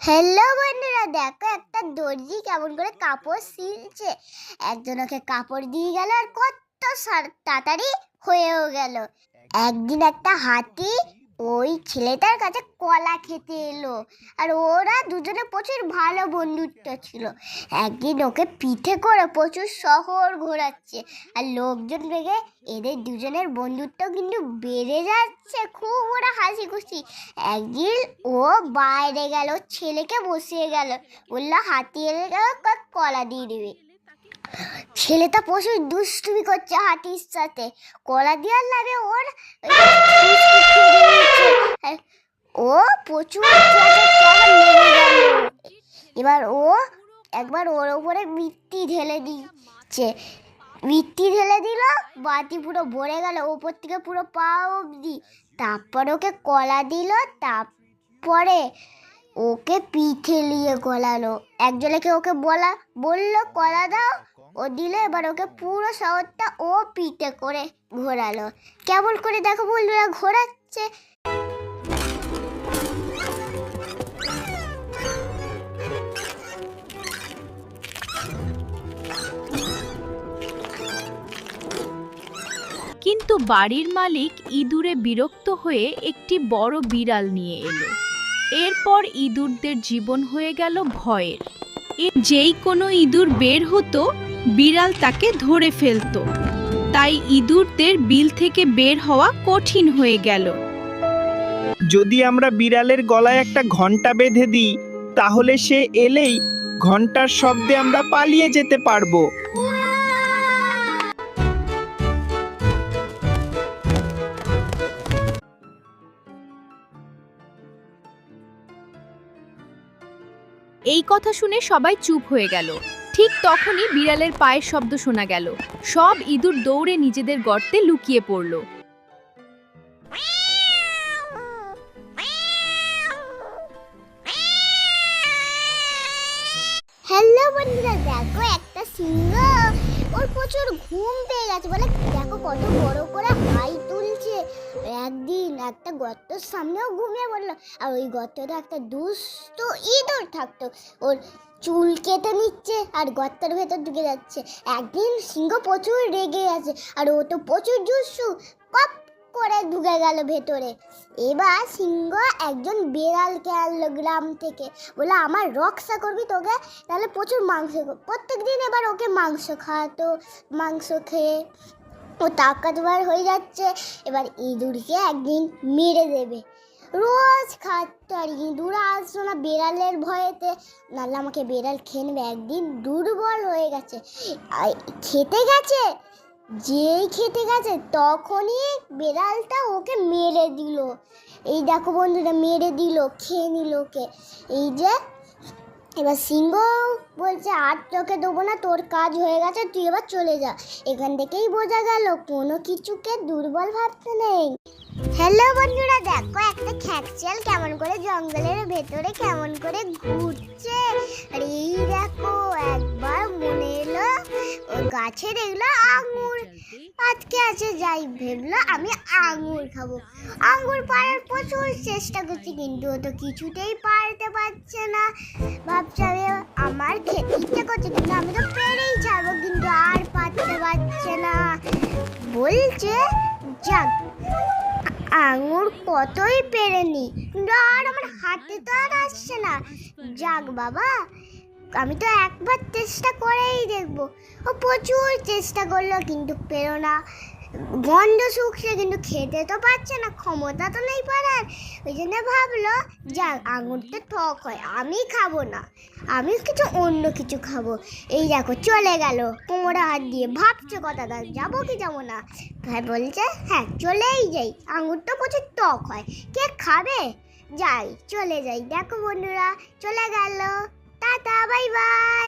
Hello বন্ধুরা, দেখো একটা দর্জি কেমন করে কাপড় সিলছে। একজনকে কাপড় দিয়ে গেল আর কত তাড়াতাড়ি হয়েও গেল। একদিন একটা হাতি ওই ছেলেটার কাছে কলা খেতে এলো, আর ওরা দুজনে প্রচুর ভালো বন্ধুত্ব ছিল। একদিন ওকে পিঠে করে প্রচুর শহর ঘোরাচ্ছে, আর লোকজন রেগে এদের দুজনের বন্ধুত্ব কিন্তু বেড়ে যাচ্ছে, খুব ওরা হাসি খুশি। একদিন ও বাইরে গেল, ছেলেকে বসিয়ে গেল, বললো হাতি এলে কলা দিয়ে দেবে। ছেলেটা প্রচুর দুষ্টুমি করছে হাতির সাথে, কলা দেওয়ার লাগে ওর ও প্রচুর এবার ও একবার ওর উপরে মিট্টি ঢেলে দিচ্ছে, মিট্টি ঢেলে দিল, বাটি পুরো ভরে গেল ওপর থেকে পুরো পা অবধি। তারপর ওকে কলা দিল, তারপরে ওকে পিঠে নিয়ে গলালো। একজনকে ওকে বললো কলা দাও, ও দিলে, এবার ওকে পুরো শহরটা ও পিঠে করে ঘোরালো। কেমন করে দেখো বন্ধুরা ঘোরাচ্ছে। কিন্তু বাড়ির মালিক ইঁদুরে বিরক্ত হয়ে একটি বড় বিড়াল নিয়ে এলো। এরপর ইঁদুরদের জীবন হয়ে গেল ভয়ের। যেই কোনো ইঁদুর বের হতো, বিড়াল তাকে ধরে ফেলতো। তাই ইঁদুরদের বিল থেকে বের হওয়া কঠিন হয়ে গেল। যদি আমরা বিড়ালের গলায় একটা ঘন্টা বেঁধে দিই, তাহলে সে এলেই ঘন্টার শব্দে আমরা পালিয়ে যেতে পারবো। এই কথা শুনে সবাই চুপ হয়ে গেল। ঠিক তখনই বিড়ালের পায়ের শব্দ শোনা গেল। সব ইঁদুর দৌড়ে নিজেদের গর্তে লুকিয়ে পড়ল। হ্যালো বন্ধুরা, দেখো একটা সিংহ, ওর প্রচুর ঘুম পেয়ে গেছে বলে দেখো কত বড় করে হাই তুলছে। একদিন একটা গর্তের সামনেও ঘুমিয়ে পড়লো, আর ওই গর্তটা একটা দুষ্ট ইঁদুর থাকতো, ওর চুল কেটে নিচ্ছে আর গর্তের ভেতর ঢুকে যাচ্ছে। একদিন সিংহ প্রচুর রেগে আছে, আর ও তো প্রচুর দুষ্টু, কপ করে ঢুকে গেল ভেতরে। এবার সিংহ একজন বিড়ালকে আনলো গ্রাম থেকে, বলে আমার রক্ষা করবি তোকে, তাহলে প্রচুর মাংস, প্রত্যেক দিন এবার ওকে মাংস খাওয়াতো। মাংস খেয়ে ও তাকতবার হয়ে যাচ্ছে। এবার ইঁদুরকে একদিন মেরে দেবে, রোজ খাচ্ছে, আর ইঁদুর আসতো না বিড়ালের ভয়েতে, নাহলে আমাকে বিড়াল খেয়ে নেবে। একদিন দুর্বল হয়ে গেছে, খেতে গেছে, যেই খেতে গেছে তখনই বিড়ালটা ওকে মেরে দিল। এই দেখো বন্ধুরা, মেরে দিল, খেয়ে নিল ওকে। এই যে এবার সিংহ বলছে আর তোকে দেবো না, তোর কাজ হয়ে গেছে, তুই এবার চলে যা। এখান থেকেই বোঝা গেল কোনো কিছুকে দুর্বল ভাবতে নেই। হ্যালো বন্ধুরা, দেখো একটা খ্যাকশিয়াল কেমন করে জঙ্গলের ভেতরে কেমন করে ঘুরছে। আর এই দেখো একবার মনে এলো ও গাছে দেখলো আঙুর আজকে আছে, যাই ভেবলো আমি আঙুর খাবো। আঙুর পাড়ার প্রচুর চেষ্টা করছি, কিন্তু ও তো কিছুতেই পারতে পারছে না। ভাবছে আমার খেতে ইচ্ছে করছে, কিন্তু আমি তো পেরেই ছাড়বো, কিন্তু আর পারতে পারছে না। বলছে যাক আঙুর কতই পেরেনি, কিন্তু আর আমার হাতে তো আর আসছে না। যাক বাবা, আমি তো একবার চেষ্টা করেই দেখবো। ও প্রচুর চেষ্টা করলো কিন্তু পেরো না, গন্ধ শুকছে, কিন্তু খেতে তো পারছে না, ক্ষমতা তো নেই পারার। ওই জন্য ভাবলো যাক আঙুর তো টক হয়, আমি খাবো না, আমি অন্য কিছু খাবো। এই দেখো চলে গেল কোমরে হাত দিয়ে। ভাবছে কথা দা যাবো কি যাবো না, ভাই বলছে হ্যাঁ চলেই যাই, আঙুর তো প্রচুর টক হয়, কে খাবে, যাই চলে যাই। দেখো বন্ধুরা চলে গেল, টাটা বাই বাই।